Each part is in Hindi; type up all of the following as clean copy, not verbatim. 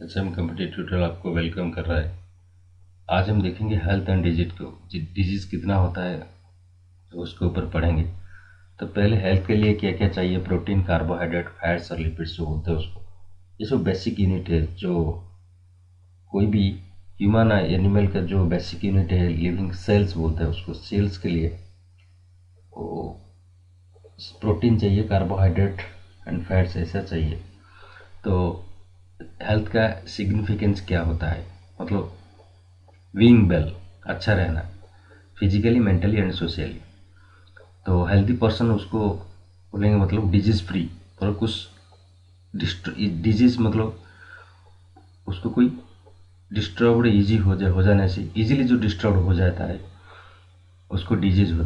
एचएम कंप्यूटर ट्यूटोरियल आपको वेलकम कर रहा है। आज हम देखेंगे हेल्थ एंड डिजीज कितना होता है, तो उसके ऊपर पढ़ेंगे। तो पहले हेल्थ के लिए क्या क्या चाहिए, प्रोटीन, कार्बोहाइड्रेट, फैट्स और लिपिड्स जो होते हैं उसको, ये सब बेसिक यूनिट है। जो कोई भी ह्यूमन एनिमल का जो बेसिक यूनिट है, लिविंग सेल्स बोलते हैं उसको, सेल्स के लिए वो प्रोटीन चाहिए, कार्बोहाइड्रेट एंड फैट्स ऐसा चाहिए। तो हेल्थ का सिग्निफिकेंस क्या होता है, मतलब बीइंग वेल, अच्छा रहना, फिजिकली, मेंटली एंड सोशली। तो हेल्दी पर्सन उसको बोलेंगे मतलब डिजीज फ्री, और कुछ डिजीज मतलब उसको कोई डिस्टर्ब्ड इजी हो जाने से, इजीली जो डिस्टर्ब हो जाता है उसको डिजीज हो।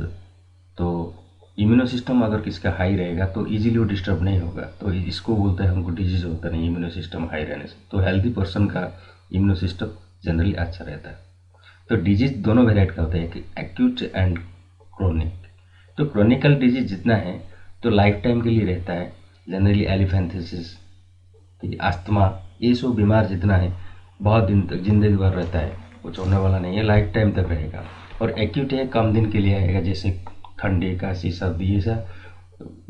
तो इम्यूनो सिस्टम अगर किसका हाई रहेगा तो इजीली वो डिस्टर्ब नहीं होगा, तो इसको बोलते हैं हमको डिजीज होता नहीं इम्यूनो सिस्टम हाई रहने से। तो हेल्दी पर्सन का इम्यूनो सिस्टम जनरली अच्छा रहता है। तो डिजीज दोनों वेराइट का होता है, एक एक्यूट एंड क्रोनिक। तो क्रोनिकल डिजीज जितना है तो लाइफ टाइम के लिए रहता है, जनरली एलिफेंथेसिस, अस्थमा, ये सब बीमार जितना है बहुत दिन तक जिंदगी भर रहता है, कुछ होने वाला नहीं है, लाइफ टाइम तक रहेगा। और एक्यूट है, कम दिन के लिए आएगा, जैसे ठंडी, काशी, सर्दी, ऐसा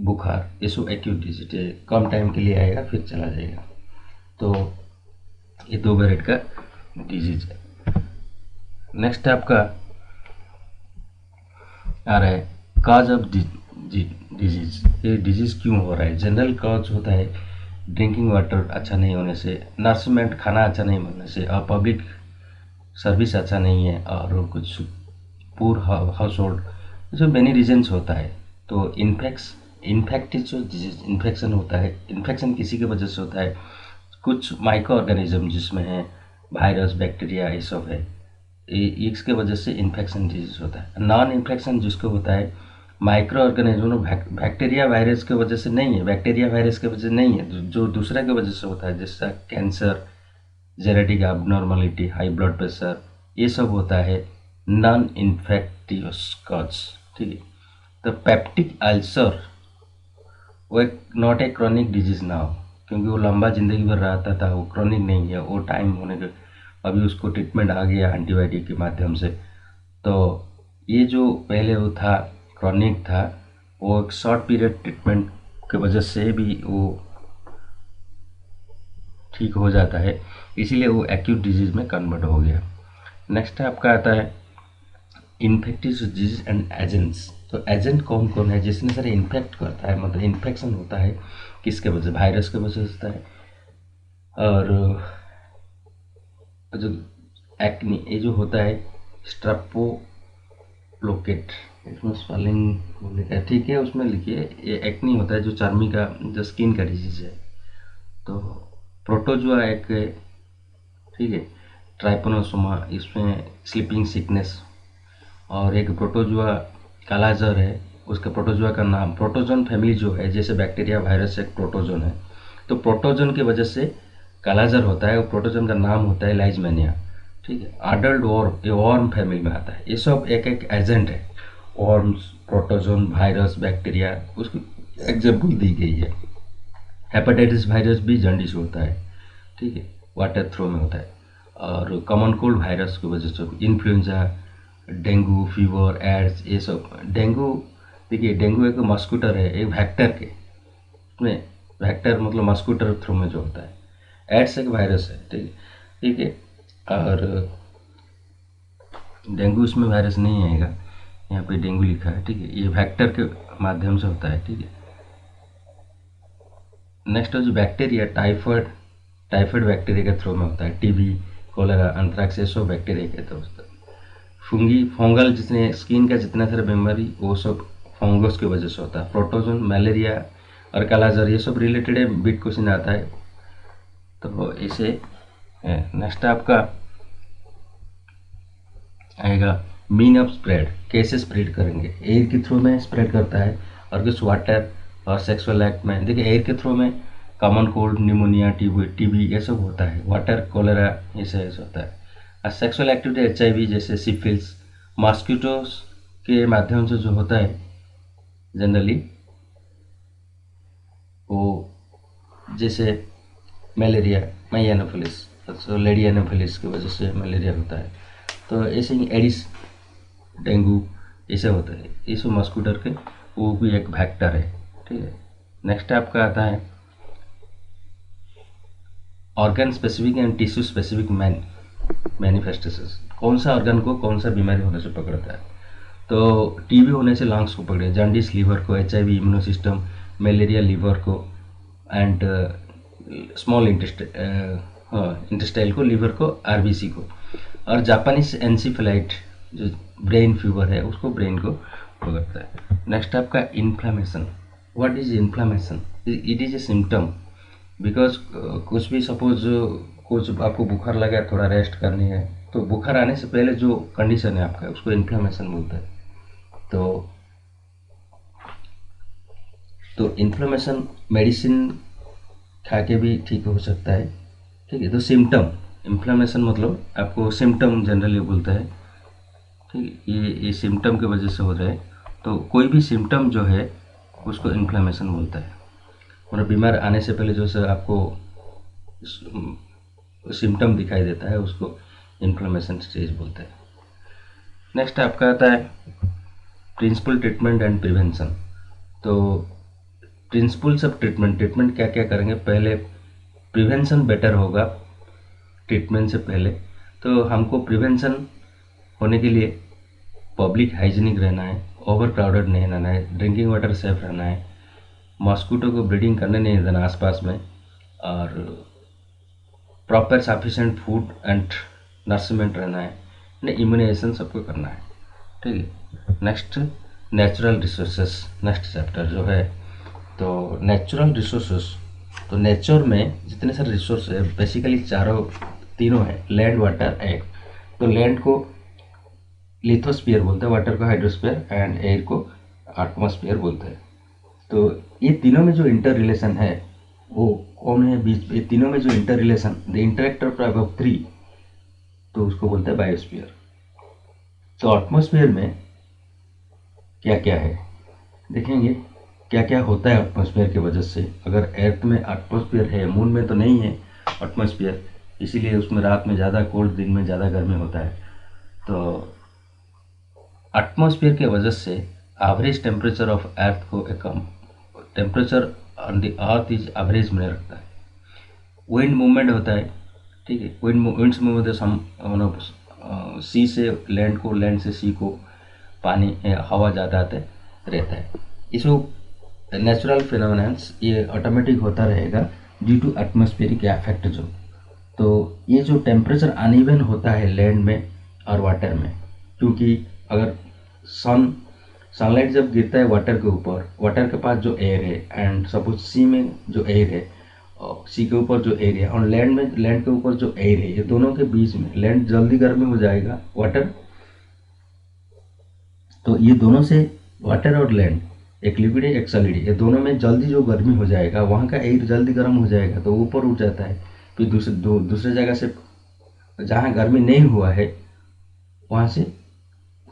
बुखार, ये सब एक्यूट डिजीज है, कम टाइम के लिए आएगा फिर चला जाएगा। तो ये दो वेराइट का डिजीज है। नेक्स्ट आपका आ रहा है काज ऑफ डिजीज। ये डिजीज क्यों हो रहा है? जनरल कॉज होता है ड्रिंकिंग वाटर अच्छा नहीं होने से, नर्समेंट खाना अच्छा नहीं मिलने से, और पब्लिक सर्विस अच्छा नहीं है, और कुछ पूर हाउस होल्ड, जो मेनी रीजन्स होता है। तो इन्फेक्टिव जो डिजीज इन्फेक्शन होता है, इन्फेक्शन किसी की वजह से होता है, कुछ माइक्रो ऑर्गेनिज्म जिसमें है वायरस, बैक्टीरिया, ये सब है, इसके वजह से इन्फेक्शन डिजीज होता है। नॉन इन्फेक्शन जिसको होता है माइक्रो ऑर्गेनिज्म, बैक्टीरिया वायरस की वजह से नहीं है, बैक्टीरिया वायरस की वजह से नहीं है, जो दूसरा की वजह से होता है, जैसा cancer, genetic abnormality, high blood pressure, ये सब होता है नॉन इन्फेक्टिव कॉज। ठीक है। तो पेप्टिक अल्सर वो एक नॉट ए क्रॉनिक डिजीज ना हो, क्योंकि वो लंबा जिंदगी भर रहता था, वो क्रॉनिक नहीं है, वो टाइम होने के अभी उसको ट्रीटमेंट आ गया एंटीबायोटिक के माध्यम से। तो ये जो पहले वो था, क्रॉनिक था, वो एक शॉर्ट पीरियड ट्रीटमेंट की वजह से भी वो ठीक हो जाता है, इसीलिए वो एक्यूट डिजीज में कन्वर्ट हो गया। नेक्स्ट आपका आता है इन्फेक्टिव डिजीज एंड एजेंट्स। तो एजेंट कौन कौन है जिसने सर इन्फेक्ट करता है, मतलब इन्फेक्शन होता है किसके वजह से? वायरस के वजह से होता है। और जो एक्नी, ये जो होता है स्ट्रेप्टोकोकस, इसमें स्पेलिंग बोलने का ठीक है, उसमें लिखिए, ये एक्नी होता है जो चर्मी का, जो स्किन का डिजीज है। तो प्रोटोजुआ एक, ठीक है, ट्राइपोनोसोमा, इसमें स्लीपिंग सिकनेस। और एक प्रोटोजुआ कालाजार है, उसका प्रोटोजुआ का नाम, प्रोटोजोन फैमिली जो है, जैसे बैक्टीरिया, वायरस एक प्रोटोजोन है, तो प्रोटोजोन की वजह से कालाजार होता है, और प्रोटोजोन का नाम होता है लाइजमेनिया। ठीक है। अडल्ट वॉर्म, ये वॉर्म फैमिली में आता है। ये सब एक एक एजेंट है, वॉर्म्स, प्रोटोजोन, वायरस, बैक्टीरिया, उसकी एग्जाम्पल दी गई है। हेपेटाइटिस वायरस भी जॉन्डिस होता है, ठीक है, वाटर थ्रो में होता है। और कॉमन कोल्ड वायरस की वजह से इन्फ्लुएंजा, डेंगू, फीवर, एड्स, ये सब। डेंगू, देखिए डेंगू एक मस्कुटर है, एक वेक्टर के में, वेक्टर मतलब मस्कुटर थ्रू में जो होता है। एड्स एक वायरस है, ठीक है, ठीक है। और डेंगू इसमें वायरस नहीं आएगा, यहाँ पे डेंगू लिखा है, ठीक है, ये वेक्टर के माध्यम से होता है, ठीक है। नेक्स्ट है जो बैक्टीरिया, टाइफाइड, टाइफाइड बैक्टीरिया के थ्रू में होता है। टीबी, कोलेरा, अंथ्रैक्स, ये सब बैक्टीरिया के थ्रू होता है। फंगी, फंगल, जितने स्किन का जितना सारा बीमारी, वो सब फंगस की वजह से होता है। प्रोटोजोन, मलेरिया और कालाजार, ये सब रिलेटेड है, बिट क्वेश्चन आता है, तो इसे नेक्स्ट आपका आएगा मीन ऑफ स्प्रेड, कैसे स्प्रेड करेंगे? एयर के थ्रू में स्प्रेड करता है, और कुछ वाटर और सेक्सुअल एक्ट में। देखिए एयर के थ्रू में common cold, pneumonia, TB, TB ये सब होता है, वाटर, कोलेरा, ऐसे ऐसे होता है। और सेक्सुअल एक्टिविटी, एचआईवी जैसे सिफिल्स, मॉस्किटोस के माध्यम से जो होता है जनरली, वो जैसे मलेरिया, माइनोफिलिस, तो लेडी एनोफिलिस की वजह से मलेरिया होता है। तो ऐसे ही एडिस डेंगू ऐसे होता है, इस मस्कुटर के वो भी एक वेक्टर है। ठीक है, नेक्स्ट आपका आता है organ specific and tissue specific manifestations. कौन सा ऑर्गन को कौन सा बीमारी होने से पकड़ता है। तो टीबी होने से लंग्स को पकड़े, जॉन्डिस लीवर को, HIV immuno system, malaria liver को, एंड स्मॉल इंटेस्टाइल को, लीवर को, आरबीसी को, और जापानीज एनसीफेलाइट जो ब्रेन फीवर है उसको, ब्रेन को पकड़ता है। नेक्स्ट आपका inflammation. What is inflammation? It is a symptom because कुछ भी सपोज कुछ आपको बुखार लगा, थोड़ा रेस्ट करनी है, तो बुखार आने से पहले जो कंडीशन है आपका उसको इन्फ्लामेशन बोलते हैं। तो इन्फ्लामेशन मेडिसिन खा के भी ठीक हो सकता है। ठीक है, तो सिम्टम, इन्फ्लामेशन मतलब आपको सिम्टम जनरली बोलता है। ठीक है, ये सिम्टम की वजह से हो रहा है, तो कोई भी सिम्टम जो है उसको इन्फ्लामेशन बोलता है। और बीमार आने से पहले जो से आपको सिम्टम दिखाई देता है उसको इन्फ्लामेशन स्टेज बोलते हैं। नेक्स्ट आपका आता है प्रिंसिपल ट्रीटमेंट एंड प्रिवेंशन। तो प्रिंसिपल्स ऑफ ट्रीटमेंट क्या क्या करेंगे। पहले प्रिवेंशन बेटर होगा ट्रीटमेंट से पहले। तो हमको प्रिवेंशन होने के लिए पब्लिक हाइजीनिक रहना है, ओवर क्राउडेड नहीं रहना है, ड्रिंकिंग वाटर सेफ रहना है, मॉस्किटो को ब्रीडिंग करने नहीं देना आसपास में, और प्रॉपर सफिशेंट फूड एंड नर्सिमेंट रहना है, इम्यूनाइजेशन सबको करना है। ठीक है, next natural resources, next chapter जो है। तो नेचुरल रिसोर्सेस, तो नेचर में जितने सारे रिसोर्स है बेसिकली तीनों है, लैंड, वाटर, एयर। तो लैंड को लिथोस्फीयर बोलते हैं, वाटर को हाइड्रोस्फीयर, एंड एयर को एटमॉस्फेयर बोलते हैं। तो ये तीनों में जो इंटर रिलेशन है वो कौन है बीच, ये तीनों में जो inter relation, the interactor prive of three, तो उसको बोलते हैं बायोस्फीयर। तो एटमॉस्फेयर में क्या क्या है देखेंगे, क्या क्या होता है एटमॉस्फेयर की वजह से। अगर अर्थ में एटमॉस्फेयर है, मून में तो नहीं है एटमॉस्फेयर, इसीलिए उसमें रात में ज़्यादा कोल्ड, दिन में ज़्यादा गर्मी होता है। तो एटमॉस्फेयर की वजह से एवरेज टेम्परेचर ऑफ अर्थ को temperature on the earth is average में रखता है। विंड मूवमेंट होता है। ठीक है, विंड्स मूवमेंट सी से लैंड को, लैंड से सी को पानी हवा ज़्यादा रहता है। इसको नेचुरल फिनोमेनन्स ये ऑटोमेटिक होता रहेगा ड्यू टू एटमॉस्फेरिक इफेक्ट जो। तो ये जो टेम्परेचर अनइवन होता है लैंड में और वाटर में, क्योंकि अगर सनलाइट जब गिरता है वाटर के ऊपर, वाटर के पास जो एयर है, एंड सपोज सी में जो एयर है, सी के ऊपर जो एयर है, और लैंड के ऊपर जो एयर है, ये दोनों के बीच में लैंड जल्दी गर्मी हो जाएगा, वाटर। तो ये दोनों से वाटर और लैंड, एक लिक्विड है एक सॉलिड है, ये दोनों में जल्दी जो गर्मी हो जाएगा, वहाँ का एयर जल्दी गर्म हो जाएगा तो ऊपर उठ जाता है। फिर दूसरे जगह से जहाँ गर्मी नहीं हुआ है वहाँ से,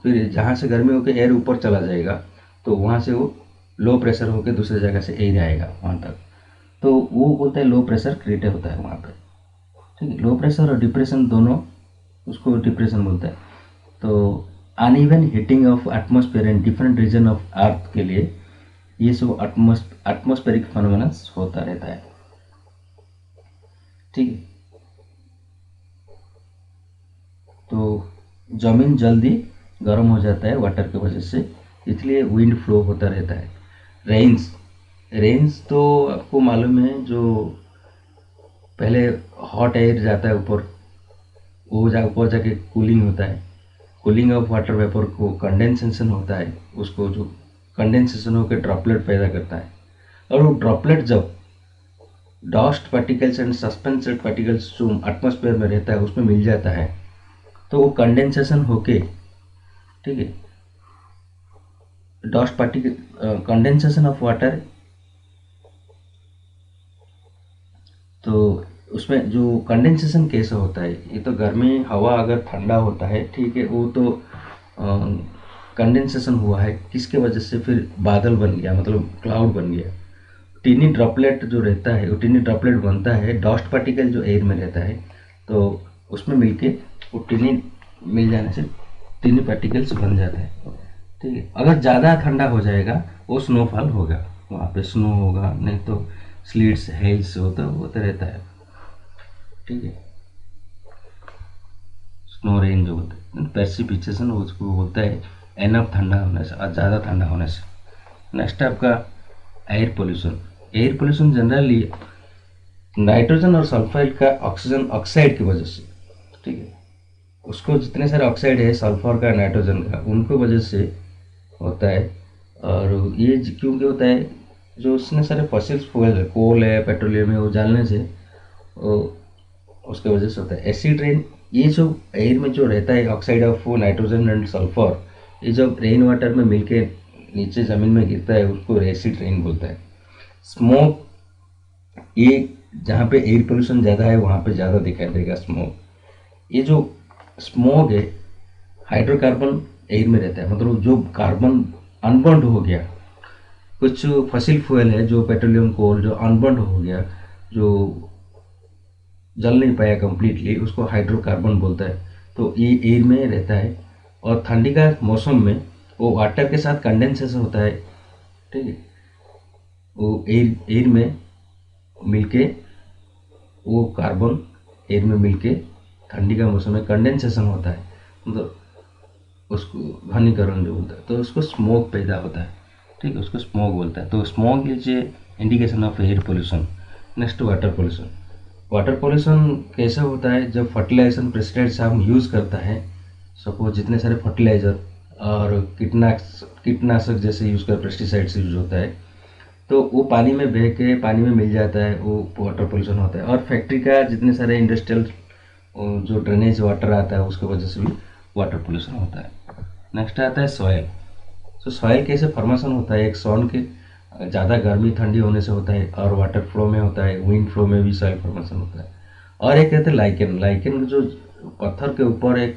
फिर जहाँ से गर्मी होकर एयर ऊपर चला जाएगा तो वहाँ से वो लो प्रेशर होकर दूसरे जगह से एयर आएगा वहाँ तक, तो वो बोलते हैं लो प्रेशर क्रिएट होता है वहाँ पे। ठीक है, लो प्रेशर और डिप्रेशन दोनों, उसको डिप्रेशन बोलते हैं। तो uneven heating of atmosphere in different region of earth के लिए ये सब एटमॉस्फेरिक फिनोमेना होता रहता है। ठीक है, तो जमीन जल्दी गर्म हो जाता है वाटर की वजह से, इसलिए विंड फ्लो होता रहता है। रेंस तो आपको मालूम है, जो पहले हॉट एयर जाता है ऊपर, वो ऊपर जाके कूलिंग होता है, कूलिंग ऑफ वाटर वेपर को कंडेंसेशन होता है, उसको जो कंडेंसेशन होकर ड्रॉपलेट पैदा करता है, और वो ड्रॉपलेट जब dust particles and suspended particles जो एटमॉस्फेयर में रहता है उसमें मिल जाता है, तो वो कंडेंसेशन होके, ठीक है, dust particle condensation of water, तो उसमें जो कंडेंसेशन कैसे होता है, ये तो गर्मी हवा अगर ठंडा होता है, ठीक है, वो तो कंडेंसेशन हुआ है, किसके वजह से, फिर बादल बन गया, मतलब क्लाउड बन गया। टीनी ड्रॉपलेट जो रहता है, वो टीनी ड्रॉपलेट बनता है डस्ट पार्टिकल जो एयर में रहता है, तो उसमें मिलके वो टिनी मिल जाने से टिनी पार्टिकल्स बन जाते हैं। ठीक है, अगर ज़्यादा ठंडा हो जाएगा वो स्नोफॉल होगा, वहाँ पे स्नो होगा, नहीं तो स्लीट्स हेल्स होता रहता है। ठीक है, स्नो रेन जो बोलते हैं प्रेसिपिटेशन, उसको बोलता है एनफ ठंडा होने से और ज़्यादा ठंडा होने से। नेक्स्ट है आपका air pollution. Air pollution generally nitrogen और सल्फाइड का ऑक्सीजन ऑक्साइड की वजह से, ठीक है, उसको जितने सारे ऑक्साइड है सल्फर का नाइट्रोजन का उनको वजह से होता है। और ये क्योंकि होता है जो उसने सारे फॉसिल्स फ्यूल है, कोल है, पेट्रोलियम है, वो जलने से वो उसके वजह से होता है। एसिड रेन, ये जो एयर में जो रहता है oxide of nitrogen and sulphur, ये जब रेन वाटर में मिलके नीचे ज़मीन में गिरता है उसको एसिड रेन बोलता है। स्मोक, ये जहाँ पे एयर पोल्यूशन ज़्यादा है वहाँ पे ज़्यादा दिखाई देगा स्मोक। ये जो स्मोक है हाइड्रोकार्बन एयर में रहता है, मतलब जो कार्बन अनबर्न्ड हो गया, कुछ फसिल फ्यूल है जो पेट्रोलियम कोल जो अनबर्न्ड हो गया, जो जल नहीं पाया कंप्लीटली, उसको हाइड्रोकार्बन बोलता है। तो ये एयर में रहता है और ठंडी का मौसम में वो वाटर के साथ कंडेंसेशन होता है। ठीक है, वो एयर में मिलके वो कार्बन एयर में मिलके ठंडी का मौसम में कंडेंसेशन होता है, मतलब उसको घनीकरण जो बोलता है, तो उसको स्मोक पैदा होता है। ठीक है, उसको स्मोक बोलता है। तो smoke is a indication of air pollution. Next water pollution. Water pollution कैसे होता है, जब फर्टिलाइजेशन पेस्टिसाइड्स हम यूज़ करता है, सपोज जितने सारे फर्टिलाइज़र और कीटनाशक जैसे यूज़ कर पेस्टिसाइड्स यूज होता है, तो वो पानी में बह के पानी में मिल जाता है, वो वाटर पोल्यूशन होता है। और फैक्ट्री का जितने सारे इंडस्ट्रियल जो ड्रेनेज वाटर आता है उसके वजह से भी वाटर पोल्यूशन होता है। नेक्स्ट आता है सॉयल। तो सॉयल कैसे फॉर्मेशन होता है, एक सॉन के ज़्यादा गर्मी ठंडी होने से होता है, और वाटर फ्लो में होता है, विंड फ्लो में भी सॉइल फॉर्मेशन होता है। और एक कहते हैं लाइकेन। लाइकेन जो पत्थर के ऊपर एक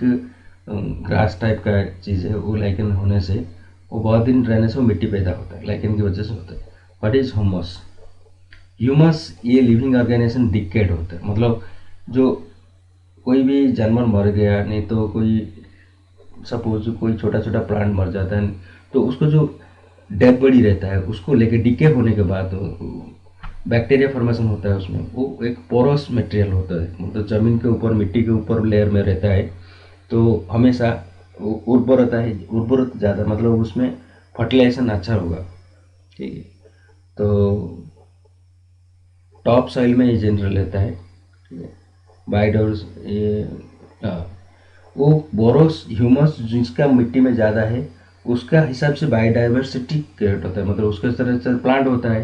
ग्रास टाइप का चीज़ है, वो लाइकेन होने से वो बहुत दिन रहने से वो मिट्टी पैदा होता है, लाइकेन की वजह से होता है। What is humus? ह्यूमस ये लिविंग ऑर्गेनाइजेशन डिकेड होता है, मतलब जो कोई भी जानवर मर गया, नहीं तो कोई सपोज कोई छोटा छोटा प्लांट मर जाता है, तो उसको जो डेड बॉडी रहता है उसको लेके डिके होने के बाद बैक्टीरिया फॉर्मेशन होता है उसमें। वो एक पोरस मटेरियल होता है, मतलब ज़मीन के ऊपर मिट्टी के ऊपर लेयर में रहता है, तो हमेशा उर्वरता है, उर्वरता ज़्यादा, मतलब उसमें फर्टिलाइजेशन अच्छा होगा। ठीक है, तो टॉप सॉइल में ये जनरल रहता है। ठीक है, बायोडाइवर्स ये वो बोरोस ह्यूमस जिसका मिट्टी में ज़्यादा है उसका हिसाब से बायोडाइवर्सिटी क्रिएट होता है, मतलब उसके तरह से प्लांट होता है।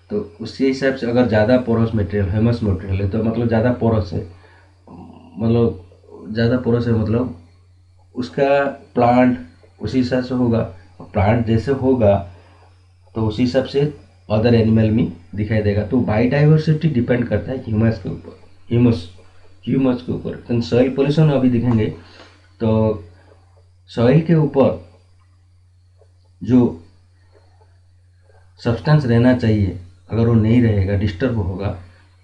तो उसी हिसाब से अगर ज़्यादा पोरस मटेरियल ह्यूमस मटेरियल है तो मतलब ज़्यादा पोरस है, मतलब ज़्यादा पोरस है, मतलब उसका प्लांट उसी हिसाब से होगा। प्लांट जैसे होगा तो उसी हिसाब से अदर एनिमल में दिखाई देगा। तो बायोडाइवर्सिटी डिपेंड करता है ह्यूमस के ऊपर, ह्यूमस के ऊपर। सॉइल पोल्यूशन अभी देखेंगे तो सॉइल के ऊपर जो सब्सटेंस रहना चाहिए अगर वो नहीं रहेगा, डिस्टर्ब होगा,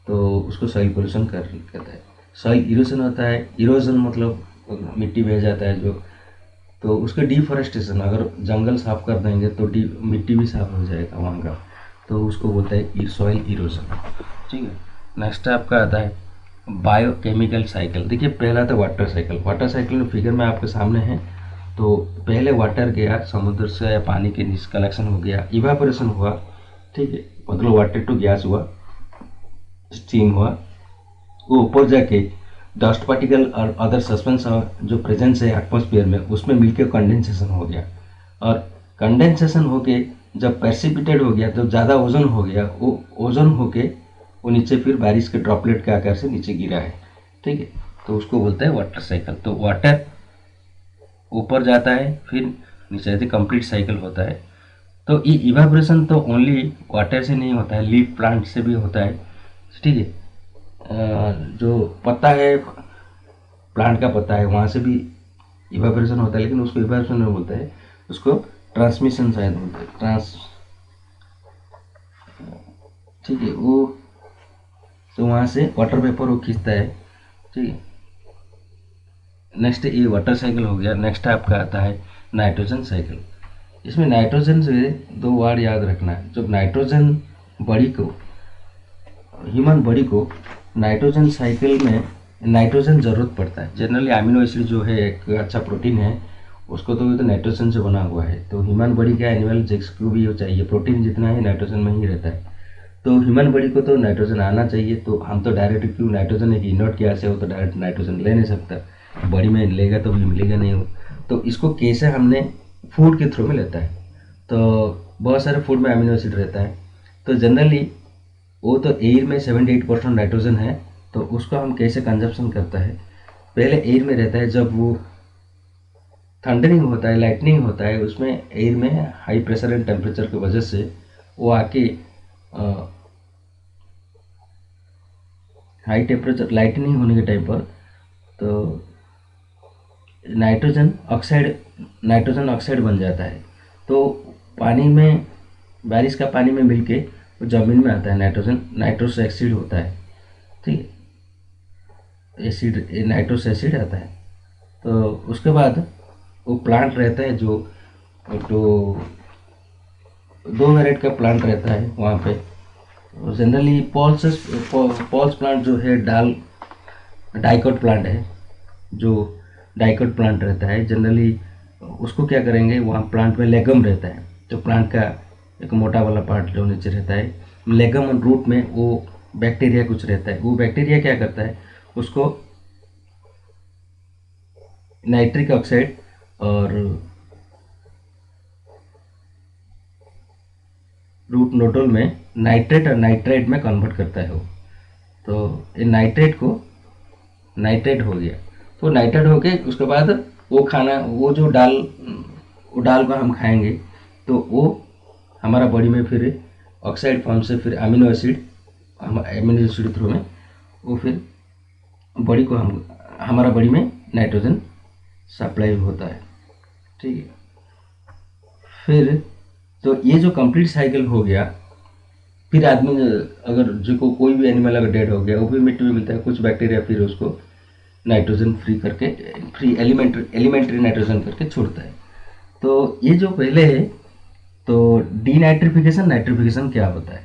तो उसको सॉइल पोल्यूशन कहता है। सॉइल इरोजन होता है, इरोजन मतलब मिट्टी बह जाता है जो, तो उसके डिफॉरेस्टेशन, अगर जंगल साफ कर देंगे तो मिट्टी भी साफ हो जाएगा वहाँ का, तो उसको बोलते हैं सॉइल इरोजन। ठीक है, नेक्स्ट आपका आता है बायोकेमिकल साइकिल। देखिए पहला था वाटर साइकिल। वाटर साइकिल में फिगर में आपके सामने है, तो पहले वाटर गया समुद्र से या पानी के नीचे कलेक्शन हो गया, इवापोरेशन हुआ, ठीक है, मतलब वाटर टू गैस हुआ, स्टीम हुआ, वो ऊपर जाके डस्ट पार्टिकल और अदर सस्पेंस जो प्रेजेंस है एटमॉस्फेयर में उसमें मिलकर कंडेंसेशन हो गया, और कंडेंसेशन होके जब प्रेसिपिटेट हो गया तो ज़्यादा ओजन हो गया, वो ओजन होके वो नीचे फिर बारिश के ड्रॉपलेट के आकार से नीचे गिरा है। ठीक है, तो उसको बोलते हैं वाटर साइकिल। तो वाटर ऊपर जाता है फिर नीचे आते, कंप्लीट साइकिल होता है। तो ये इवापोरेशन तो ओनली वाटर से नहीं होता है, लीफ प्लांट से भी होता है। ठीक है, जो पत्ता है, प्लांट का पत्ता है, वहाँ से भी इवापोरेशन होता है, लेकिन उसको इवापोरेशन नहीं बोलते हैं, उसको ट्रांसमिशन शायद बोलते हैं, ठीक है, वो तो वहाँ से वाटर वेपर वो खींचता है, ठीक है। नेक्स्ट ये वाटर साइकिल हो गया। नेक्स्ट आपका आता है नाइट्रोजन साइकिल। इसमें नाइट्रोजन से दो वर्ड याद रखना है। जब नाइट्रोजन बॉडी को, ह्यूमन बॉडी को नाइट्रोजन साइकिल में नाइट्रोजन ज़रूरत पड़ता है। जनरली अमीनो एसिड जो है एक अच्छा प्रोटीन है, उसको तो नाइट्रोजन से बना हुआ है। तो ह्यूमन बॉडी का एनिमल जिसको भी हो चाहिए प्रोटीन जितना है नाइट्रोजन में ही रहता है। तो ह्यूमन बॉडी को तो नाइट्रोजन आना चाहिए। तो हम तो डायरेक्ट, क्यों, नाइट्रोजन एक इनर्ट गैस है, वो तो डायरेक्ट नाइट्रोजन ले नहीं सकता, बॉडी में लेगा तो भी मिलेगा नहीं वो। तो इसको कैसे हमने फूड के थ्रू में लेता है। तो बहुत सारे फूड में अमीनो एसिड रहता है। तो जनरली वो तो एयर में 78% नाइट्रोजन है। तो उसको हम कैसे कंजप्शन करता है, पहले एयर में रहता है। जब वो थंडरिंग होता है, लाइटनिंग होता है, उसमें एयर में हाई प्रेशर एंड टेम्परेचर की वजह से वो आके हाई टेम्परेचर लाइटनिंग होने के टाइम पर तो नाइट्रोजन ऑक्साइड बन जाता है। तो पानी में, बारिश का पानी में मिलके वो ज़मीन में आता है, नाइट्रोस एसिड होता है। ठीक है, एसिड, नाइट्रोस एसिड आता है। तो उसके बाद वो प्लांट रहता है जो, तो दो वेराइटी का प्लांट रहता है वहाँ पे। जनरली पॉल्स प्लांट जो है डाइकोट प्लांट है, जो डाइकोट प्लांट रहता है। जनरली उसको क्या करेंगे, वहाँ प्लांट में लेगम रहता है, जो प्लांट का एक मोटा वाला पार्ट जो नीचे रहता है। लेगम और रूट में वो बैक्टीरिया कुछ रहता है। वो बैक्टीरिया क्या करता है, उसको नाइट्रिक ऑक्साइड और रूट नोडल में नाइट्रेट और नाइट्राइट में कन्वर्ट करता है वो। तो ये नाइट्रेट हो गया। तो नाइट्रेट होके उसके बाद वो खाना, वो जो डाल को हम खाएंगे तो वो हमारा बॉडी में फिर ऑक्साइड फॉर्म से फिर अमीनो एसिड थ्रू में वो फिर बॉडी को हमारा बॉडी में नाइट्रोजन सप्लाई होता है। ठीक है। फिर तो ये जो कंप्लीट साइकिल हो गया। फिर आदमी अगर जो कोई भी एनिमल अगर डेड हो गया, वो भी मिट्टी में मिलता है, कुछ बैक्टीरिया फिर उसको नाइट्रोजन फ्री एलिमेंट्री नाइट्रोजन करके छोड़ता है। तो ये जो पहले है, तो नाइट्रिफिकेशन क्या होता है।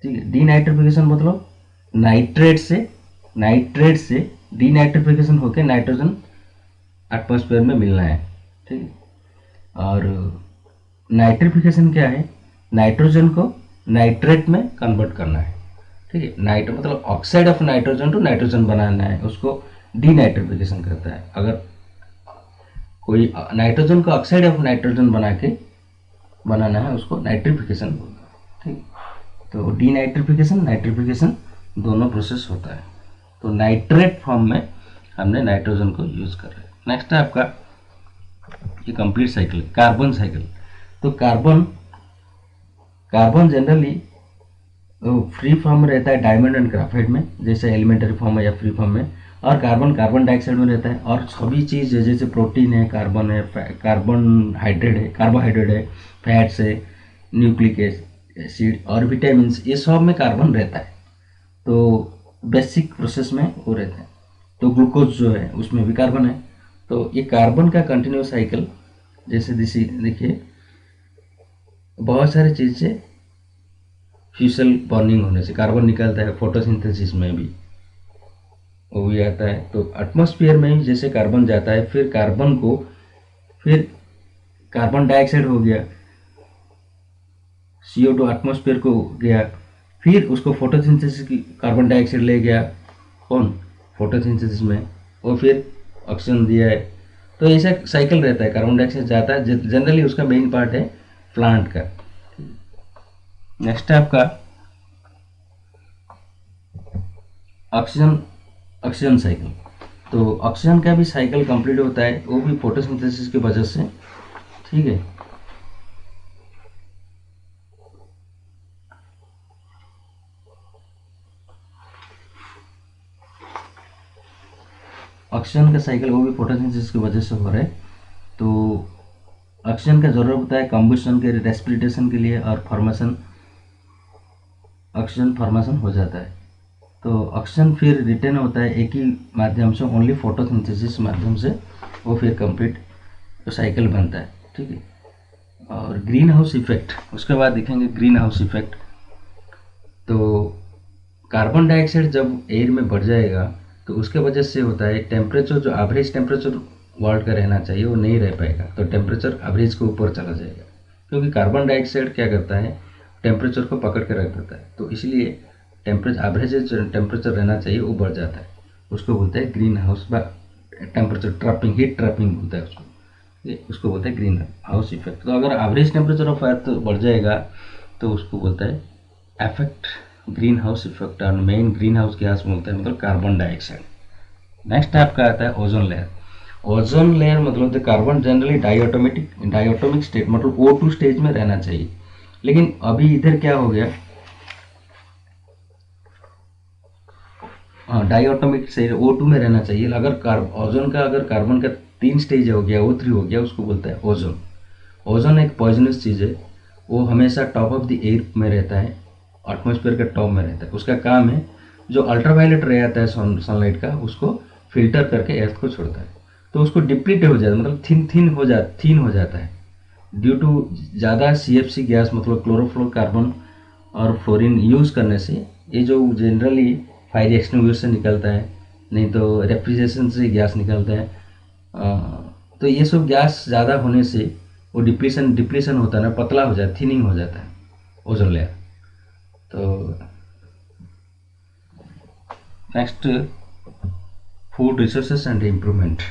ठीक है, डीनाइट्रिफिकेशन मतलब नाइट्रेट से डीनाइट्रिफिकेशन होकर नाइट्रोजन एटमॉस्फेयर में मिलना है। ठीक है। और नाइट्रिफिकेशन क्या है, नाइट्रोजन को नाइट्रेट में कन्वर्ट करना है। ठीक है, मतलब oxide of nitrogen to nitrogen बनाना है, उसको डीनाइट्रिफिकेशन करता है। अगर कोई नाइट्रोजन को ऑक्साइड ऑफ नाइट्रोजन बनाना है, उसको नाइट्रिफिकेशन बोलता है। ठीक, तो डीनाइट्रिफिकेशन नाइट्रिफिकेशन दोनों प्रोसेस होता है। तो नाइट्रेट फॉर्म में हमने नाइट्रोजन को यूज कर रहे हैं। नेक्स्ट है आपका ये कंप्लीट साइकिल, कार्बन साइकिल। तो कार्बन जनरली फ्री फॉर्म में रहता है डायमंड एंड ग्राफाइट में, जैसे एलिमेंटरी फॉर्म है या फ्री फॉर्म में। और कार्बन डाइऑक्साइड में रहता है। और सभी चीज़ जैसे प्रोटीन है, कार्बन है, कार्बोहाइड्रेट है, फैट्स है, न्यूक्लिक एसिड और विटामिन, ये सब में कार्बन रहता है। तो बेसिक प्रोसेस में वो रहता है। तो ग्लूकोज जो है उसमें भी कार्बन है। तो ये कार्बन का कंटिन्यूस साइकिल, जैसे देखिए बहुत सारी चीज़ से फ्यूसल बर्निंग होने से कार्बन निकलता है, फोटोसिंथेसिस में भी वो भी आता है। तो एटमॉस्फेयर में ही जैसे कार्बन जाता है, फिर कार्बन डाइऑक्साइड हो गया, CO2 एटमॉस्फेयर को गया, फिर उसको फोटोसिंथेसिस की कार्बन डाइऑक्साइड ले गया, कौन, फोटोसिंथेसिस में, और फिर ऑक्सीजन दिया है। तो ऐसा साइकिल रहता है। कार्बन डाइऑक्साइड जाता है, जनरली उसका मेन पार्ट है प्लांट का। नेक्स्ट है आपका ऑक्सीजन साइकिल। तो ऑक्सीजन का भी साइकिल कंप्लीट होता है, वो भी फोटोसिंथेसिस की वजह से। ठीक है, ऑक्सीजन का साइकिल वो भी फोटोसिंथेसिस की वजह से हो रहा है। तो ऑक्सीजन का जरूरत होता है कंबशन के, रेस्पिरेशन के लिए, और ऑक्सीजन फॉर्मेशन हो जाता है। तो ऑक्सीजन फिर रिटेन होता है एक ही माध्यम से, ओनली फोटोसिंथेसिस माध्यम से वो फिर कंप्लीट साइकिल बनता है, ठीक है। और ग्रीन हाउस इफेक्ट, उसके बाद देखेंगे ग्रीन हाउस इफेक्ट। तो कार्बन डाइऑक्साइड जब एयर में बढ़ जाएगा तो उसके वजह से होता है टेम्परेचर, जो एवरेज टेम्परेचर वर्ल्ड का रहना चाहिए वो नहीं रह पाएगा, तो टेम्परेचर एवरेज के ऊपर चला जाएगा, क्योंकि कार्बन डाइऑक्साइड क्या करता है, टेम्परेचर को पकड़ के रख देता है, तो इसलिए टेम्परेचर एवरेज जो टेम्परेचर रहना चाहिए वो बढ़ जाता है, उसको बोलते हैं green house temperature trapping, heat trapping बोलता है उसको, उसको बोलते हैं ग्रीन हाउस इफेक्ट। तो अगर एवरेज टेम्परेचर ऑफ अर्थ बढ़ जाएगा तो उसको बोलता है एफेक्ट ग्रीन हाउस इफेक्ट, और मेन ग्रीन हाउस गैस बोलते हैं मतलब कार्बन डाइऑक्साइड। नेक्स्ट आपका आता है ओजोन लेयर। ओजोन लेयर मतलब तो कार्बन जनरली डाइऑटोमिक स्टेट मतलब O2 स्टेज में रहना चाहिए, लेकिन अभी इधर क्या हो गया, हाँ डाइऑटोमिक स्टेज O2 में रहना चाहिए। अगर ओजोन का अगर कार्बन का 3 स्टेज हो गया, O3 हो गया, उसको बोलता है ओजोन। ओजोन एक पॉइजनस चीज़ है, वो हमेशा टॉप ऑफ द एयर में रहता है, एटमॉस्फेयर के टॉप में रहता है। उसका काम है जो अल्ट्रावायलेट रे आता है सनलाइट का, उसको फिल्टर करके अर्थ को छोड़ता है, तो उसको डिप्लीट हो जाता है, मतलब थीन हो जाता है ड्यू टू ज़्यादा CFC गैस मतलब क्लोरोफ्लोरोकार्बन और फ्लोरीन यूज़ करने से। ये जो जनरली फायर एक्सटिंग्विशर से निकलता है, नहीं तो रेफ्रिजरेशन से गैस निकलता है, तो ये सब गैस ज़्यादा होने से वो डिप्लीशन होता है ना, पतला हो जाता है, थिनिंग हो जाता है ओजोन लेयर। तो next food resources and improvement.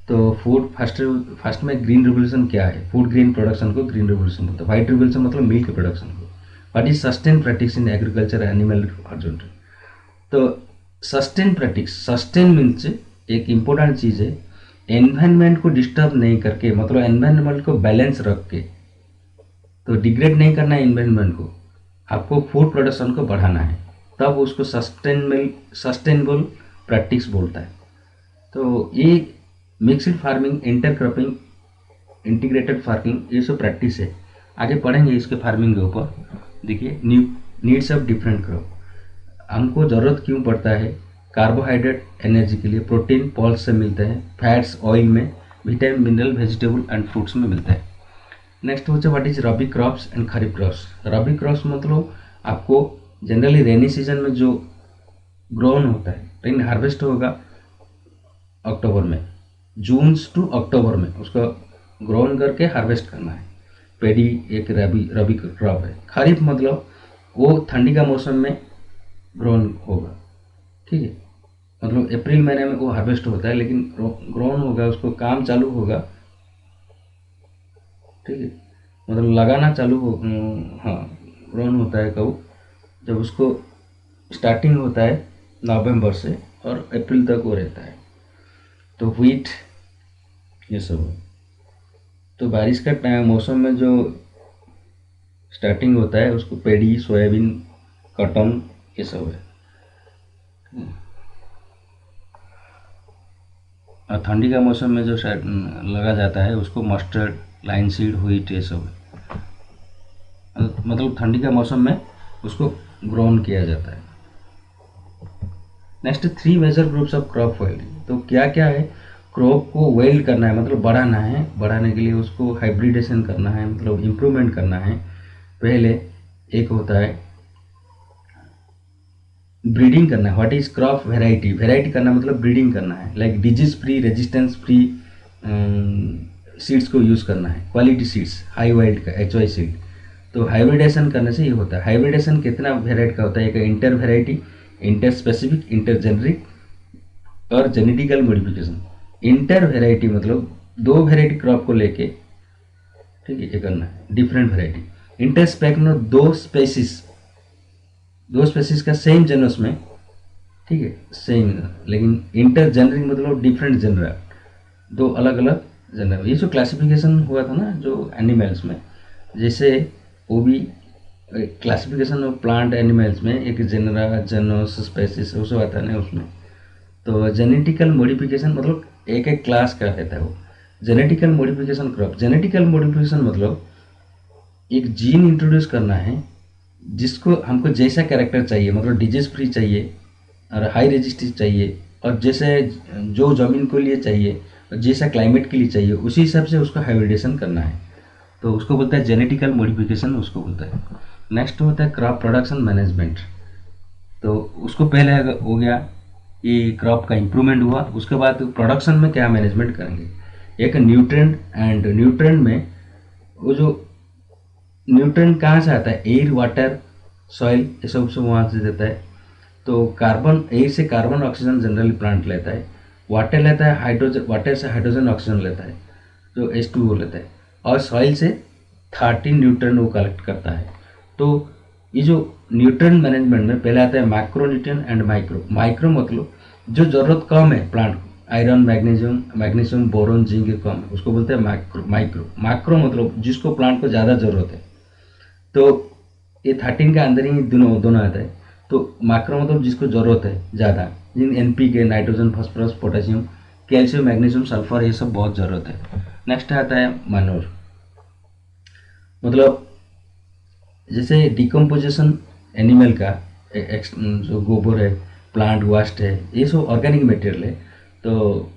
तो फूड फर्स्ट में ग्रीन रिवोल्यूशन क्या है, फूड ग्रीन प्रोडक्शन को ग्रीन रिवोल्यूशन बोलते हैं। वाइट रिवोल्यूशन मतलब मिल्क प्रोडक्शन को। What is sustain practice in agriculture animal husbandry. तो सस्टेन मीन्स एक इम्पोर्टेंट चीज़ है, एनवायरनमेंट को डिस्टर्ब नहीं करके, मतलब एनवायरनमेंट को बैलेंस रख के, तो डिग्रेड नहीं करना है एनवायरनमेंट को, आपको फूड प्रोडक्शन को बढ़ाना है, तब उसको सस्टेनेबल प्रैक्टिस बोलता है। तो ये mixed farming, intercropping, integrated farming, ये सब प्रैक्टिस है, आगे पढ़ेंगे इसके फार्मिंग के ऊपर। देखिए नीड्स ऑफ डिफरेंट क्रॉप, हमको ज़रूरत क्यों पड़ता है, कार्बोहाइड्रेट एनर्जी के लिए, प्रोटीन पल्स से मिलते हैं, फैट्स ऑयल में, vitamin mineral vegetable and fruits में मिलता है। नेक्स्ट होता है what is rabi crops and kharif crops. Rabi crops मतलब आपको जनरली रेनी सीजन में जो ग्रोन होता है, रेन हार्वेस्ट होगा अक्टूबर में, जून टू अक्टूबर में उसको ग्रोन करके हार्वेस्ट करना है। पेडी एक रबी क्रॉप है। खरीफ मतलब वो ठंडी का मौसम में ग्रोन होगा, ठीक है, मतलब अप्रैल महीने में वो हार्वेस्ट होता है, लेकिन ग्रोन होगा, उसको काम चालू होगा, ठीक है, मतलब लगाना चालू हो, हाँ ग्रोन होता है कब, जब उसको स्टार्टिंग होता है नवंबर से और अप्रैल तक वो रहता है। तो व्हीट ये सब है। तो बारिश का टाइम मौसम में जो स्टार्टिंग होता है उसको पेडी, सोयाबीन, कॉटन ये सब है। और ठंडी का मौसम में जो लगा जाता है उसको मस्टर्ड, लाइन सीड, व्हीट ये सब है, मतलब ठंडी का मौसम में उसको ग्रोन किया जाता है। Next 3 major groups of crop welding. तो क्या क्या है, क्रॉप को वेल्ड करना है मतलब बढ़ाना है, बढ़ाने के लिए उसको हाइब्रिडेशन करना है, मतलब इम्प्रूवमेंट करना है। पहले एक होता है ब्रीडिंग करना है। What is crop variety, variety करना मतलब ब्रीडिंग करना है, like disease free, resistance free seeds को यूज़ करना है, क्वालिटी सीड्स, हाई वाइल्ड का HY सीड। तो हाइब्रिडेशन करने से ये होता है। हाइब्रिडेशन कितना वेराइटी का होता है, एक inter variety, inter specific, inter generic और जेनेटिकल मॉडिफिकेशन। इंटर वेराइटी मतलब 2 वेराइटी क्रॉप को लेके, ठीक है, ये करना है, डिफरेंट वेराइटी। इंटर स्पेक मतलब 2 स्पेसिस का सेम जेनस में, ठीक है, सेम, लेकिन इंटर जेनरिक मतलब डिफरेंट जेनर, 2 अलग अलग जेनर। ये जो क्लासिफिकेशन हुआ था ना जो एनिमल्स में, जैसे वो भी क्लासिफिकेशन ऑफ प्लांट एनिमल्स में एक जेनरा, जेनस, स्पेसिस वो सब आता है ना उसमें। तो जेनेटिकल मॉडिफिकेशन मतलब एक एक क्लास का रहता है वो। Genetical modification crop, genetical modification मतलब एक जीन इंट्रोड्यूस करना है जिसको हमको जैसा कैरेक्टर चाहिए, मतलब डिजीज फ्री चाहिए और हाई रेजिस्टिव चाहिए, और जैसे जो ज़मीन के लिए चाहिए और जैसा क्लाइमेट के लिए चाहिए उसी हिसाब से उसको हाइब्रिडेशन करना है, तो उसको बोलता है जेनेटिकल मॉडिफिकेशन, उसको बोलता है। नेक्स्ट होता है क्रॉप प्रोडक्शन मैनेजमेंट। तो उसको पहले हो गया कि क्रॉप का इम्प्रूवमेंट हुआ, उसके बाद प्रोडक्शन में क्या मैनेजमेंट करेंगे। एक न्यूट्रेंट, एंड न्यूट्रेंट में वो जो न्यूट्रेंट कहाँ से आता है, एयर, वाटर, सॉइल, ये सब वहाँ से देता है। तो कार्बन, एयर से कार्बन ऑक्सीजन जनरली प्लांट लेता है, वाटर लेता है हाइड्रोजन, वाटर से हाइड्रोजन ऑक्सीजन लेता है जो H2O लेता है, और सॉइल से 13 न्यूट्रन वो कलेक्ट करता है। तो ये जो न्यूट्रन मैनेजमेंट में पहले आता है micro nutrient and micro. Micro मतलब जो ज़रूरत कम है प्लांट को, आयरन, मैग्नीशियम, बोरोन, जिंक कम है, उसको बोलते हैं माइक्रो। माइक्रो मतलब जिसको प्लांट को ज़्यादा ज़रूरत है। तो ये 13 के अंदर ही दोनों दोनों आता है। तो माइक्रो मतलब जिसको ज़रूरत है ज़्यादा, जिन NPK, nitrogen, phosphorus, potassium, calcium, magnesium, sulphur, ये सब बहुत ज़रूरत है। नेक्स्ट आता है मैन्योर, मतलब जैसे डिकम्पोजिशन एनिमल का, जो गोबर है, प्लांट वेस्ट है, ये सब ऑर्गेनिक मटेरियल है, तो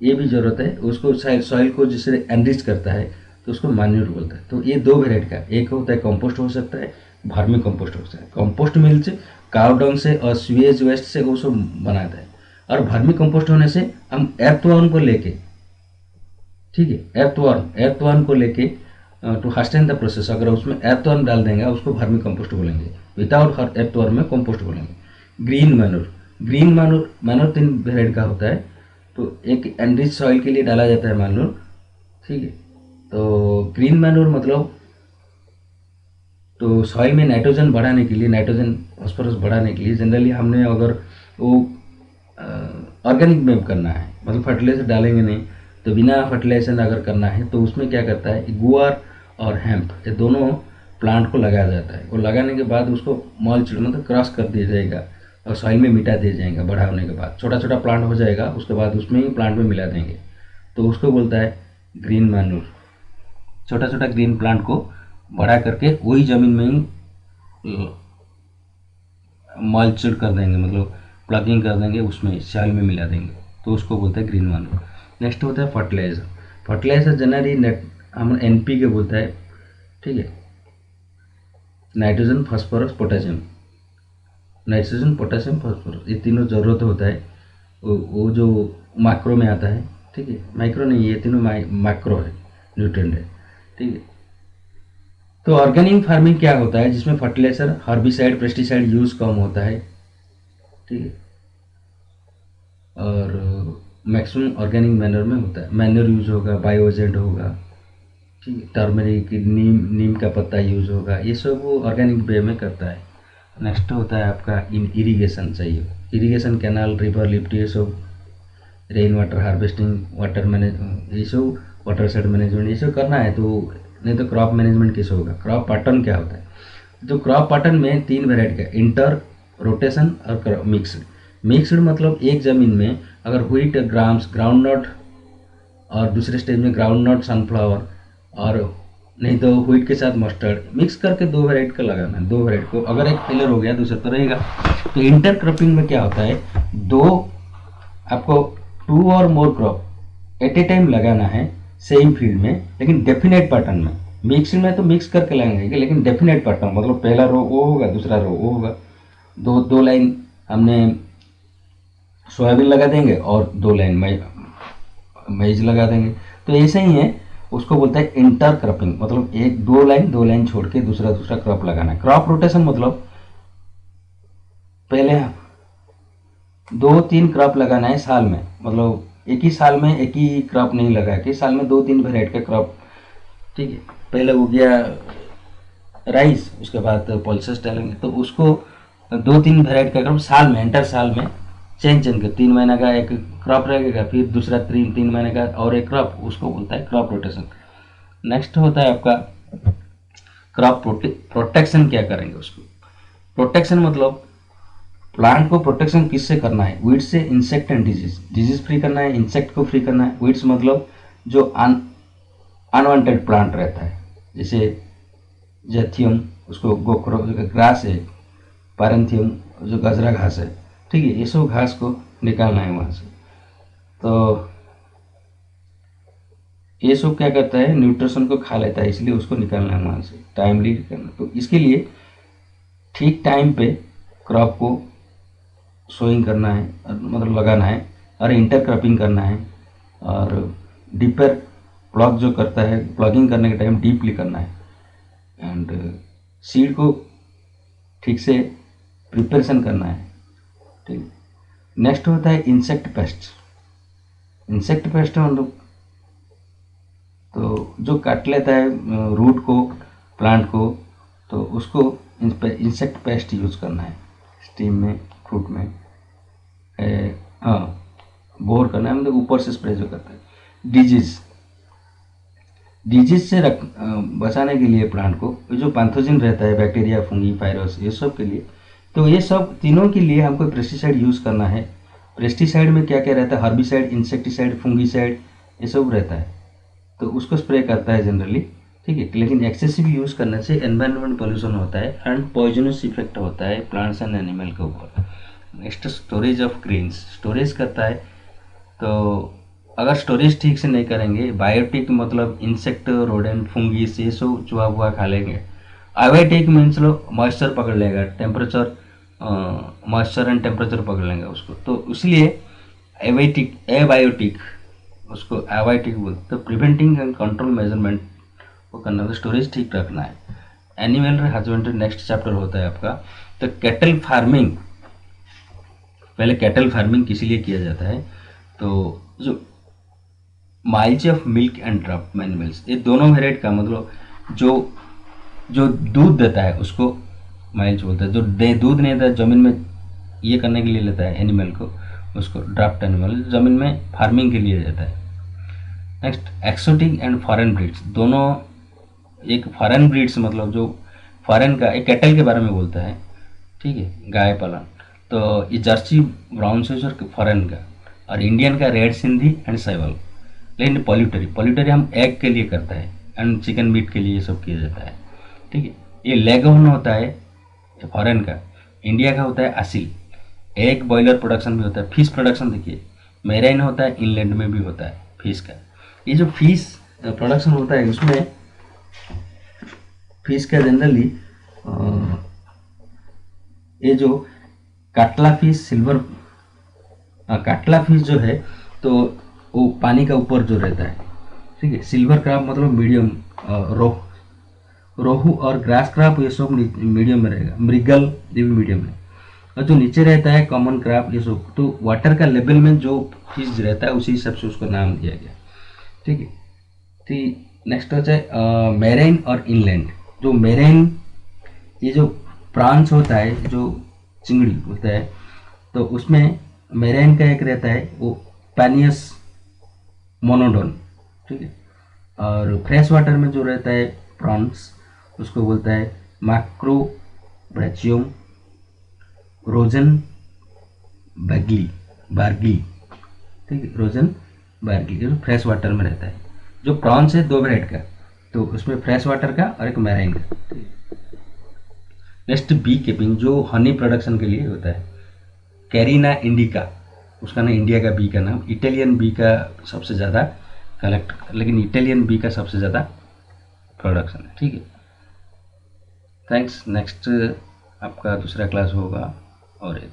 ये भी ज़रूरत है। उसको सॉइल को जिससे एनरिच करता है तो उसको मैन्योर बोलता है। तो ये दो वेराइटी का, एक होता है कंपोस्ट हो सकता है, वर्मी कंपोस्ट हो सकता है। कंपोस्ट मिल से, काव डंग से और स्वेज वेस्ट से वो सब बनाता है, और वर्मी कंपोस्ट होने से हम एर्थवर्म को लेके, ठीक है, एर्थवर्म को लेके टू हास्टेन द प्रोसेस, अगर उसमें एर्थवर्म डाल देंगे उसको वर्मी कंपोस्ट बोलेंगे, विदाउट एर्थवर्म में कंपोस्ट बोलेंगे। ग्रीन मैनूर 3 वेराइटी का होता है। तो एक एनरिच सॉइल के लिए डाला जाता है मैनूर, ठीक है। तो ग्रीन मैनूर मतलब तो सॉइल में नाइट्रोजन बढ़ाने के लिए, नाइट्रोजन फॉस्फोरस बढ़ाने के लिए जनरली हमने अगर वो ऑर्गेनिक में करना है, मतलब फर्टिलाइजर डालेंगे नहीं, तो बिना फर्टिलाइजेशन अगर करना है तो उसमें क्या करता है, गुआर और हेम्प, ये दोनों प्लांट को लगाया जाता है। वो लगाने के बाद उसको मल्च मतलब क्रॉस कर दिया जाएगा और सॉइल में मिटा दिया जाएगा। बड़ा होने के बाद छोटा छोटा प्लांट हो जाएगा, उसके बाद उसमें ही प्लांट में मिला देंगे, तो उसको बोलता है ग्रीन मैन्यूर। छोटा छोटा ग्रीन प्लांट को बड़ा करके वही ज़मीन में ही मल्च कर देंगे, मतलब प्लगिंग कर देंगे, उसमें सॉइल में मिला देंगे, तो उसको बोलते हैं ग्रीन मैन्यूर। नेक्स्ट होता है फर्टिलाइजर जनरली हम NPK बोलता है, ठीक है, नाइट्रोजन, फास्फोरस, पोटेशियम, फास्फोरस, ये तीनों ज़रूरत होता है। वो जो मैक्रो में आता है, ठीक है, माइक्रो नहीं, ये तीनों मैक्रो है, न्यूट्रिएंट है, ठीक है। तो ऑर्गेनिक फार्मिंग क्या होता है, जिसमें फर्टिलाइजर, हर्बिसाइड, पेस्टिसाइड यूज़ कम होता है, ठीक है, और मैक्सिमम ऑर्गेनिक मैनर में होता है। मैन्योर यूज होगा, बायो एजेंट होगा, ठीक है, टर्मरिक, नीम का पत्ता यूज होगा, ये सब वो ऑर्गेनिक वे में करता है। नेक्स्ट होता है आपका इरिगेशन चाहिए, इरिगेशन, कैनाल, रिवर लिफ्ट, ये सब, rain water harvesting, water manage, ये सब, वाटर सेट मैनेजमेंट, ये सब करना है। तो नहीं तो क्रॉप मैनेजमेंट कैसे होगा। क्रॉप पैटर्न क्या होता है, तो क्रॉप पैटर्न में 3 वेराइटी का, इंटर, रोटेशन और मिक्सड मतलब एक ज़मीन में अगर व्हीट, ग्राम्स, ग्राउंडनट, और दूसरे स्टेज में ग्राउंडनट, सनफ्लावर, और नहीं तो व्हीट के साथ मस्टर्ड मिक्स करके 2 वेराइटी का लगाना है। 2 वेराइटी को अगर एक फेलर हो गया दूसरा तो रहेगा। तो इंटर क्रॉपिंग में क्या होता है, आपको 2 और more crop at a time लगाना है सेम फील्ड में, लेकिन डेफिनेट पैटर्न में। मिक्सिंग में तो मिक्स करके लगाएंगे, लेकिन डेफिनेट पैटर्न मतलब पहला रो वो होगा, दूसरा रो वो होगा, दो लाइन हमने सोयाबीन लगा देंगे और 2 लाइन मैज लगा देंगे। तो ऐसे ही है, उसको बोलते हैं इंटर क्रॉपिंग, मतलब 2 लाइन छोड़ के दूसरा क्रॉप लगाना है। क्रॉप रोटेशन मतलब पहले 2-3 क्रॉप लगाना है साल में, मतलब एक ही साल में एक ही क्रॉप नहीं लगा के साल में 2-3 वेराइटी का क्रॉप, ठीक है। पहले हो गया राइस, उसके बाद पल्सेस डालेंगे, तो उसको 2-3 वेराइटी का क्रॉप साल में, एंटर साल में चेंज कर, 3 महीने का एक क्रॉप रहेगा, फिर दूसरा 3 महीने का और एक क्रॉप, उसको बोलता है क्रॉप रोटेशन। नेक्स्ट होता है आपका क्रॉप प्रोटेक्शन। क्या करेंगे उसको, प्रोटेक्शन मतलब प्लांट को प्रोटेक्शन किससे करना है, वीड्स से, इंसेक्ट एंड डिजीज फ्री करना है, इंसेक्ट को फ्री करना है। वीड्स मतलब जो अनवांटेड प्लांट रहता है, जैसे जेथियम, उसको गोक्रो ग्रास है, पैरेंथियम जो गजरा घास है, ठीक है, ये सब घास को निकालना है वहाँ से। तो ये सब क्या करता है, न्यूट्रिशन को खा लेता है, इसलिए उसको निकालना है वहाँ से, टाइमली करना। तो इसके लिए ठीक टाइम पे क्रॉप को सोइंग करना है, मतलब लगाना है, और इंटर क्रॉपिंग करना है, और डीपर प्लग जो करता है, प्लगिंग करने के टाइम डीपली करना है, एंड सीड को ठीक से प्रिपरेशन करना है, ठीक। नेक्स्ट होता है इंसेक्ट पेस्ट। इंसेक्ट पेस्ट मतलब तो जो काट लेता है रूट को, प्लांट को, तो उसको इंसेक्ट पेस्ट यूज़ करना है, स्टीम में, फ्रूट में, हाँ, बोर करना है, मतलब ऊपर से स्प्रे जो करता है। डिजीज से बचाने के लिए प्लांट को, जो पैथोजन रहता है, बैक्टीरिया, फंगी, वायरस, ये सब के लिए, तो ये सब तीनों के लिए हमको पेस्टिसाइड यूज़ करना है। पेस्टिसाइड में क्या क्या रहता है, हर्बिसाइड, इंसेक्टिसाइड, फंगिसाइड, ये सब रहता है, तो उसको स्प्रे करता है जनरली, ठीक है। लेकिन एक्सेसिव यूज़ करने से एनवायरनमेंट पोल्यूशन होता है एंड पॉइजनस इफेक्ट होता है प्लांट्स एंड एनिमल के ऊपर। Next, storage of grains, storage करता है। तो अगर स्टोरेज ठीक से नहीं करेंगे, बायोटिक मतलब इंसेक्ट, रोडेंट, फंगीस, ये सब चूहा वुआ खा लेंगे। अबायोटिक मीन्स लो मॉइस्चर पकड़ लेगा, टेम्परेचर, मॉइस्चर एंड टेम्परेचर पकड़ लेंगे उसको, तो इसलिए एबायोटिक, उसको एबायोटिक बोलते। तो प्रिवेंटिंग एंड कंट्रोल मेजरमेंट को करना, तो स्टोरेज ठीक रखना है। एनिमल हस्बेंड्री नेक्स्ट चैप्टर होता है आपका। तो कैटल फार्मिंग, पहले कैटल फार्मिंग किस लिए किया जाता है, तो जो miles of milk and draft animals, ये दोनों वेराइटी का मतलब जो जो दूध देता है उसको माइल्स बोलते हैं, जो दूध नहीं देता ज़मीन में ये करने के लिए लेता है एनिमल को, उसको ड्राफ्ट एनिमल, ज़मीन में फार्मिंग के लिए जाता है। Next, exotic and foreign breeds, दोनों एक फॉरेन ब्रीड्स मतलब जो फॉरेन का, एक कैटल के बारे में बोलता है, ठीक है, गाय पालन। तो ये जर्सी, ब्राउन स्विस और फॉरेन का, और इंडियन का रेड सिंधी एंड साइवल। लेकिन पॉल्यूटरी हम एग के लिए करता है एंड चिकन मीट के लिए ये सब किया जाता है, ठीक है। ये लेगहॉर्न होता है फॉरेन का, इंडिया का होता है असील। एग बॉयलर प्रोडक्शन भी होता है, फिश प्रोडक्शन देखिए मेराइन होता है, इनलैंड में भी होता है फिश का। ये जो फिश प्रोडक्शन होता है उसमें फिश का जनरली ये जो काटला फिश, सिल्वर काटला फिश जो है, तो वो पानी का ऊपर जो रहता है, ठीक है। सिल्वर क्रैब मतलब मीडियम, रोहू और ग्रास क्रैब ये सब मीडियम में रहेगा, मृगल ये भी मीडियम है, और जो नीचे रहता है कॉमन क्रैब ये सब, तो वाटर का लेवल में जो फिश रहता है उसी हिसाब से उसको नाम दिया गया, ठीक है। तो नेक्स्ट होता है मेराइन और इनलैंड। जो मेराइन, ये जो प्रांस होता है, जो चिंगड़ी होता है, तो उसमें मेराइन का एक रहता है वो पैनियस मोनोडोन, ठीक है। और फ्रेश वाटर में जो रहता है प्रॉन्स, उसको बोलता है मैक्रोब्रैचियम रोजन बार्गली, ठीक है, रोजन बार्गली, जो फ्रेश वाटर में रहता है। जो प्रॉन्स है दो वेराइटी का, तो उसमें फ्रेश वाटर का और एक मैराइन का। नेक्स्ट, बी कीपिंग, जो हनी प्रोडक्शन के लिए होता है। कैरिना इंडिका, उसका ना इंडिया का बी का नाम, इटालियन बी का सबसे ज़्यादा कलेक्ट, लेकिन इटालियन बी का सबसे ज़्यादा प्रोडक्शन है, ठीक है। थैंक्स। नेक्स्ट आपका दूसरा क्लास होगा और एक